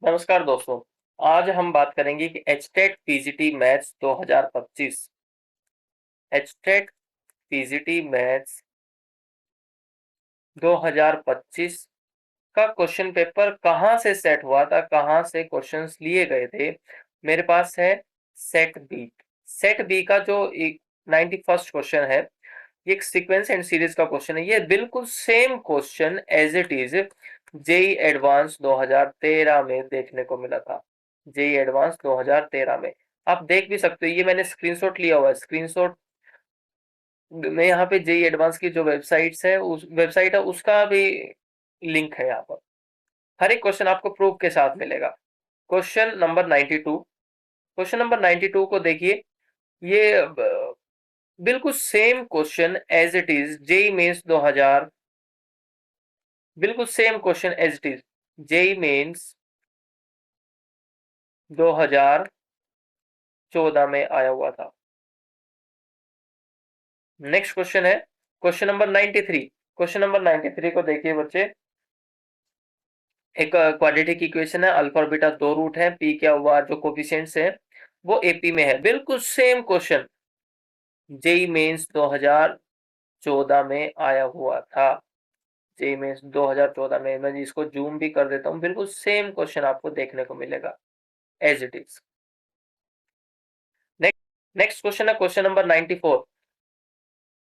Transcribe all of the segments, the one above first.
नमस्कार दोस्तों। आज हम बात करेंगे कि HTET PGT maths 2025। HTET PGT maths 2025 का क्वेश्चन पेपर कहाँ से सेट हुआ था, कहाँ से क्वेश्चंस लिए गए थे। मेरे पास है सेट बी। सेट बी का जो 91st क्वेश्चन है, ये एक सीक्वेंस एंड सीरीज का क्वेश्चन है। ये बिल्कुल same question as it is JEE advance 2013 में देखने को मिला था। जेई एडवांस 2013 में आप देख भी सकते हो, ये मैंने स्क्रीनशॉट लिया हुआ है। स्क्रीनशॉट में यहाँ पे जेई एडवांस की जो वेबसाइट्स है, उस वेबसाइट है उसका भी लिंक है। यहाँ पर हर एक क्वेश्चन आपको प्रूफ के साथ मिलेगा। Question number 92। क्वेश्चन नंबर 92 को देखिए। ये बिल्कुल same question as it is JEE Mains 2000, बिल्कुल same question as it is JEE Mains 2014 में आया हुआ था। नेक्स्ट क्वेश्चन है क्वेश्चन नंबर 93। क्वेश्चन नंबर 93 को देखिए बच्चे। एक क्वाड्रेटिक इक्वेशन है, अल्फा और बीटा दो रूट है, पी क्या हुआ, जो कोफिशिएंट्स है वो एपी में है। बिल्कुल सेम क्वेश्चन जेई मेंस 2014 में आया हुआ था। जेई मेंस 2014 में, मैं इसको जूम भी कर देता हूँ, बिल्कुल सेम क्वेश्चन आपको देखने को मिलेगा as it is. Next question है क्वेश्चन नंबर 94।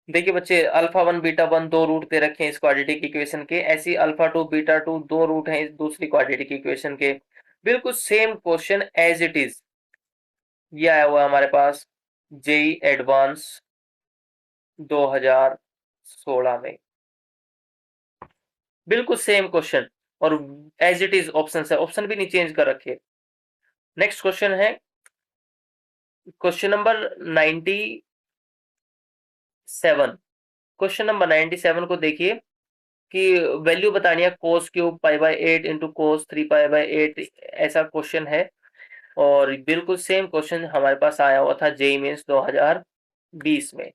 देखिए बच्चे, अल्फा वन बीटा वन दो रूट दे रखे हैं इस क्वाड्रेटिक इक्वेशन के, ऐसी अल्फा टू बीटा टू दो रूट हैं इस दूसरी क्वाड्रेटिक इक्वेशन के। बिल्कुल same question as it is ये आया हुआ है हमारे पास जेई एडवांस 2016 में। बिल्कुल सेम क्वेश्चन और एज इट इज ऑप्शन है, ऑप्शन भी नहीं चेंज कर रखे। नेक्स्ट क्वेश्चन है क्वेश्चन नंबर 97। क्वेश्चन नंबर 97 को देखिए कि वैल्यू बतानी है cos cube pi by 8 into cos 3 pi by 8, ऐसा क्वेश्चन है। और बिल्कुल सेम क्वेश्चन हमारे पास आया हुआ था जेई मेंस 2020 में।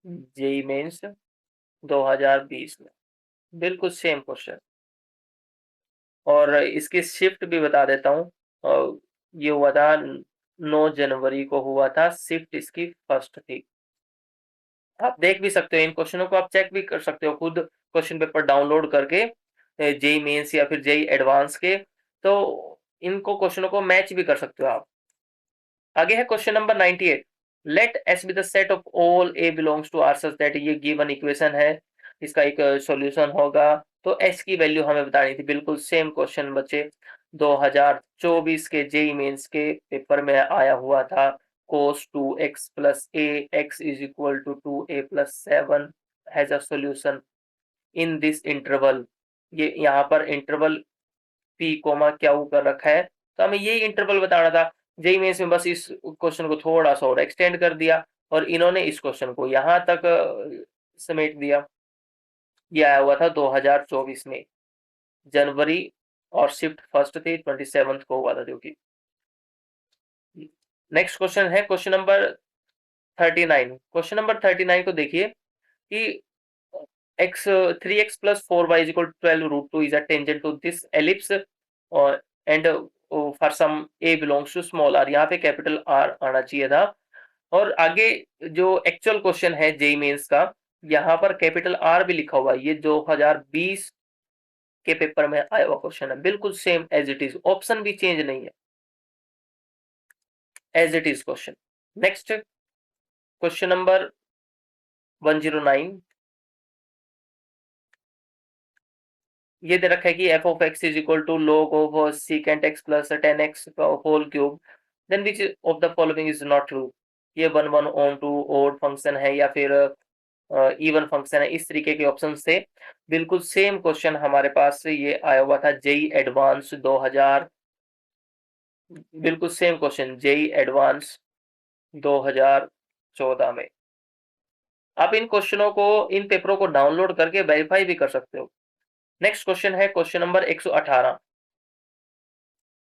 जेई मेंस 2020 में बिल्कुल सेम क्वेश्चन। और इसकी शिफ्ट भी बता देता हूँ। ये हुआ था 9 जनवरी को हुआ था, शिफ्ट इसकी फर्स्ट थी। आप देख भी सकते हो, इन क्वेश्चनों को आप चेक भी कर सकते हो खुद क्वेश्चन पेपर डाउनलोड करके, जेई मेंस या फिर जेई एडवांस के। तो इनको क्वेश्चनों को मैच भी कर सकते हो आप। आगे है question number 98। Let S be the set of all A belongs to R such that, ये गिवन इक्वेशन है, इसका एक सॉल्यूशन होगा। तो एस की वैल्यू हमें बतानी थी। बिल्कुल सेम क्वेश्चन बच्चे 2024 के जेई मेंस के पेपर में आया हुआ था। cos 2x plus a x is equal to 2a plus 7 has a solution in this interval। ये यहाँ पर इंटरवल पी कोमा क्या कर रखा है, तो हमें यही इंटरवल बताना था। जेई मेंस में बस इस क्वेश्चन को थोड़ा सा और एक्सटेंड कर दिया और इन्होंने इस क्वेश्चन को यहाँ तक समेट दिया। ये आया हुआ था 2024 में जनवरी, और शिफ्ट फर्स्ट थी 27 को हुआ था जो कि। नेक्स्ट क्वेश्चन है क्वेश्चन नंबर 39। क्वेश्चन नंबर 39 को देखिए कि x 3x plus 4y is equal to 12 root 2 is a tangent to this ellipse और and for some a belongs to small r, यहाँ पे कैपिटल r आना चाहिए था। और आगे जो एक्चुअल क्वेश्चन है जेई मेंस का, यहाँ पर कैपिटल आर भी लिखा हुआ है। ये 2020 के पेपर में आया हुआ क्वेश्चन है, बिल्कुल same as it is, option भी चेंज नहीं है, as it is question. Next question number 109। ये दे रखा है कि F of X is equal to log of secant X plus 10x whole cube, then which of the following is not true. ये 1 1 on 2 odd function है या फिर even function है, इस तरीके के ऑप्शन थे। बिल्कुल सेम क्वेश्चन हमारे पास ये आया हुआ था जेई एडवांस 2000, बिल्कुल सेम क्वेश्चन जेई एडवांस 2014 में। आप इन क्वेश्चनों को, इन पेपरों को डाउनलोड करके वेरीफाई भी कर सकते हो। नेक्स्ट क्वेश्चन है क्वेश्चन नंबर 118।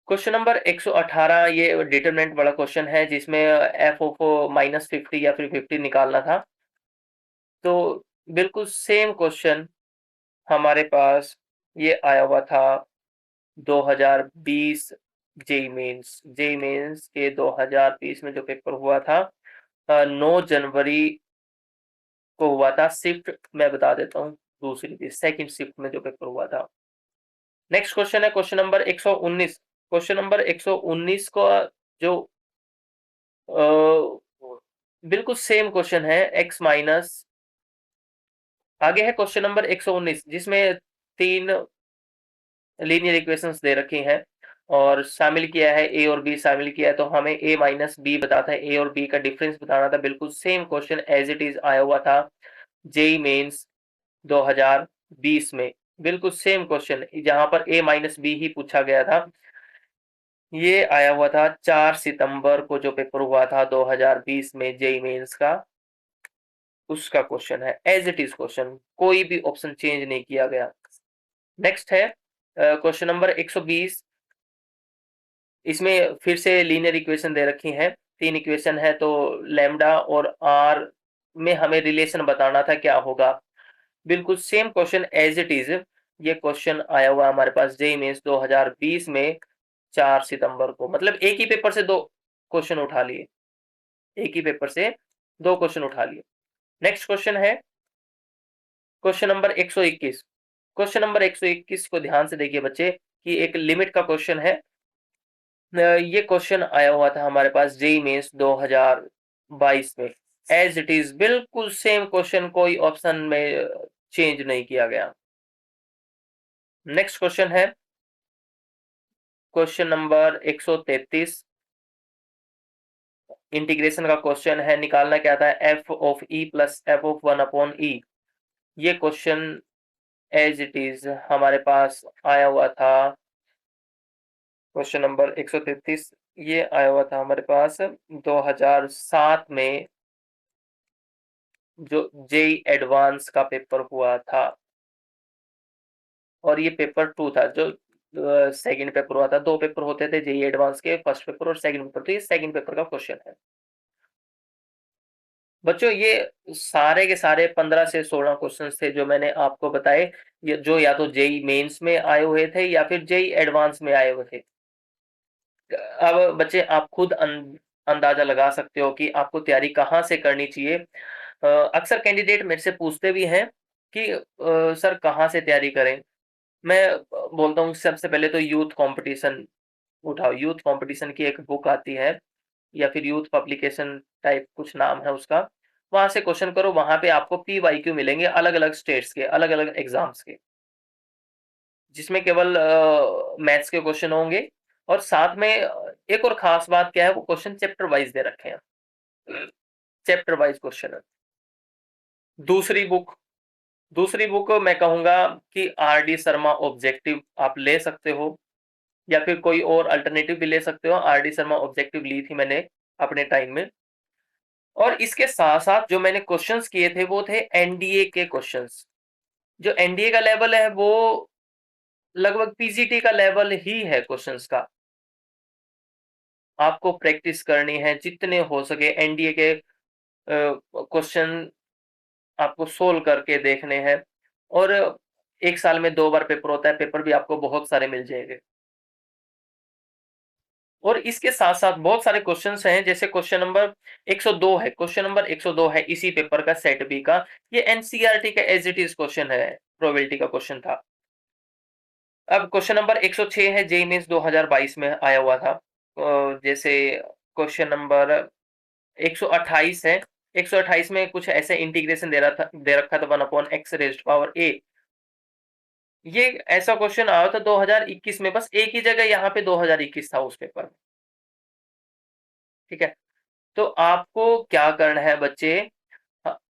क्वेश्चन नंबर 118 ये डिटरमिनेंट वाला क्वेश्चन है, जिसमें एफ ऑफ -50 या फिर 50 निकालना था। तो बिल्कुल सेम क्वेश्चन हमारे पास ये आया हुआ था 2020 जेई मेंस के 2020 में जो पेपर हुआ था 9 जनवरी को हुआ था। शिफ्ट मैं बता देता हूँ, दूसरी थी, सेकंड शिफ्ट में जो पेपर हुआ था। नेक्स्ट क्वेश्चन है क्वेश्चन नंबर 119। क्वेश्चन नंबर 119 को जो बिल्कुल सेम क्वेश्चन है, एक्स माइनस, आगे है क्वेश्चन नंबर 119 जिसमें 3 लीनियर इक्वेशंस दे रखी हैं और शामिल किया है ए और बी शामिल किया है, तो हमें ए माइनस बी बताता है, ए और बी का डिफरेंस बताना था। बिल्कुल same question as it is आया हुआ था जेई मेंस 2020 में, बिल्कुल सेम क्वेश्चन जहां पर ए माइनस बी ही पूछा गया था। ये आया हुआ था 4 सितंबर को जो पेपर हुआ था 2020 में जेई मेंस का, उसका क्वेश्चन है एज इट इज क्वेश्चन, कोई भी ऑप्शन चेंज नहीं किया गया। नेक्स्ट है क्वेश्चन नंबर 120। इसमें फिर से लीनियर इक्वेशन दे रखी हैं, 3 इक्वेशन है, तो लैम्डा और आर में हमें रिलेशन बताना था क्या होगा। बिल्कुल same question as it is ये क्वेश्चन आया हुआ हमारे पास जेईई मेंस 2020 में 4 सितंबर को, मतलब एक ही पेपर से दो क्वेश्चन उठा लिए, एक ही पेपर से 2 क्वेश्चन उठा लिए। नेक्स्ट क्वेश्चन है क्वेश्चन नंबर 121। क्वेश्चन नंबर 121 को ध्यान से देखिए बच्चे कि एक लिमिट का क्वेश्चन है। ये क्वेश्चन आया हुआ था हमारे पास जेईई मेंस 2022 में, एज इट इज बिल्कुल सेम क्वेश्चन, कोई ऑप्शन में चेंज नहीं किया गया। नेक्स्ट क्वेश्चन है क्वेश्चन नंबर 133। इंटीग्रेशन का क्वेश्चन है, निकालना क्या था, F of E plus F of 1 upon E. ये क्वेश्चन एज इट इज हमारे पास आया हुआ था क्वेश्चन नंबर 133। ये आया हुआ था हमारे पास 2007 में जो जेई एडवांस का पेपर हुआ था, और ये पेपर 2 था। जो सेकंड पेपर हुआ था, 2 पेपर होते थे जेई एडवांस के, फर्स्ट पेपर और सेकंड पेपर, तो ये सेकंड पेपर का क्वेश्चन है बच्चों। ये सारे के सारे 15 से 16 क्वेश्चन थे जो मैंने आपको बताए, ये जो या तो जेई मेंस में आए हुए थे या फिर जेई एडवांस में आए हुए थे। अब बच्चे आप खुद अंदाजा लगा सकते हो कि आपको तैयारी कहाँ से करनी चाहिए। अक्सर कैंडिडेट मेरे से पूछते भी हैं कि सर कहाँ से तैयारी करें। मैं बोलता हूँ सबसे पहले तो यूथ कंपटीशन उठाओ, यूथ कंपटीशन की एक बुक आती है या फिर यूथ पब्लिकेशन टाइप कुछ नाम है उसका, वहां से क्वेश्चन करो, वहां पे आपको PYQ मिलेंगे अलग अलग स्टेट्स के, अलग अलग एग्जाम्स के, जिसमें केवल मैथ्स के क्वेश्चन होंगे, और साथ में एक और खास बात क्या है, वो क्वेश्चन चैप्टर वाइज दे रखे हैं, चैप्टर वाइज क्वेश्चन है। दूसरी बुक दूसरी बुक मैं कहूंगा कि RD शर्मा ऑब्जेक्टिव आप ले सकते हो, या फिर कोई और अल्टरनेटिव भी ले सकते हो। RD शर्मा ऑब्जेक्टिव ली थी मैंने अपने टाइम में, और इसके साथ साथ जो मैंने क्वेश्चंस किए थे वो थे NDA के क्वेश्चंस। जो NDA का लेवल है वो लगभग PGT का लेवल ही है क्वेश्चंस का। आपको प्रैक्टिस करनी है जितने हो सके, NDA के क्वेश्चन आपको सोल्व करके देखने हैं, और एक साल में 2 बार पेपर होता है, पेपर भी आपको बहुत सारे मिल जाएंगे। और इसके साथ साथ बहुत सारे क्वेश्चंस हैं, जैसे क्वेश्चन नंबर 102 है, क्वेश्चन नंबर 102 है इसी पेपर का, सेट बी का। ये एनसीईआरटी का एज इट इज क्वेश्चन है, प्रोबेबिलिटी का क्वेश्चन था। अब क्वेश्चन नंबर 106 है, जेईई मेंस 2022 में आया हुआ था। जैसे क्वेश्चन नंबर 128 है, 128 में कुछ ऐसे इंटीग्रेशन दे रखा था 1 अपॉन एक्स रेज्ड पावर ए। ये ऐसा क्वेश्चन आया था 2021 में, बस एक ही जगह यहाँ पे 2021 था उस पेपर में। ठीक है, तो आपको क्या करना है बच्चे,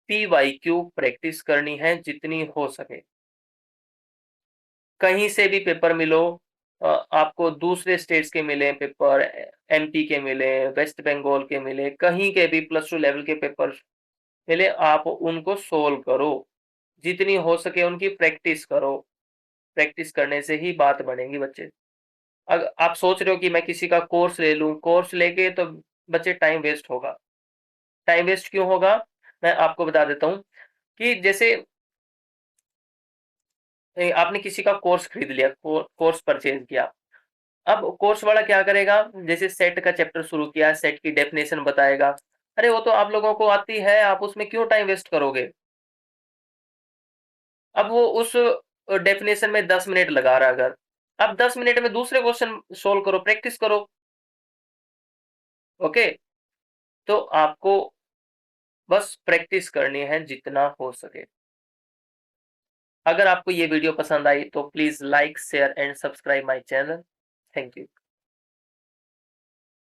PYQ प्रैक्टिस करनी है जितनी हो सके। कहीं से भी पेपर मिलो, आपको दूसरे स्टेट्स के मिले पेपर, MP के मिले, वेस्ट बंगाल के मिले, कहीं के भी +2 लेवल के पेपर मिले, आप उनको सोल्व करो, जितनी हो सके उनकी प्रैक्टिस करो। प्रैक्टिस करने से ही बात बनेगी बच्चे। अगर आप सोच रहे हो कि मैं किसी का कोर्स ले लूं, कोर्स लेके तो बच्चे टाइम वेस्ट होगा। टाइम वेस्ट क्यों होगा, मैं आपको बता देता हूं कि जैसे आपने किसी का कोर्स खरीद लिया, कोर्स परचेज किया, अब कोर्स वाला क्या करेगा, जैसे सेट का चैप्टर शुरू किया, सेट की डेफिनेशन बताएगा। अरे वो तो आप लोगों को आती है, आप उसमें क्यों टाइम वेस्ट करोगे। अब वो उस डेफिनेशन में 10 मिनट लगा रहा है, अगर अब 10 मिनट में दूसरे क्वेश्चन सोल्व करो, प्रैक्टिस करो। ओके, तो आपको बस प्रैक्टिस करनी है जितना हो सके। अगर आपको ये वीडियो पसंद आई तो please like share and subscribe my channel. Thank you.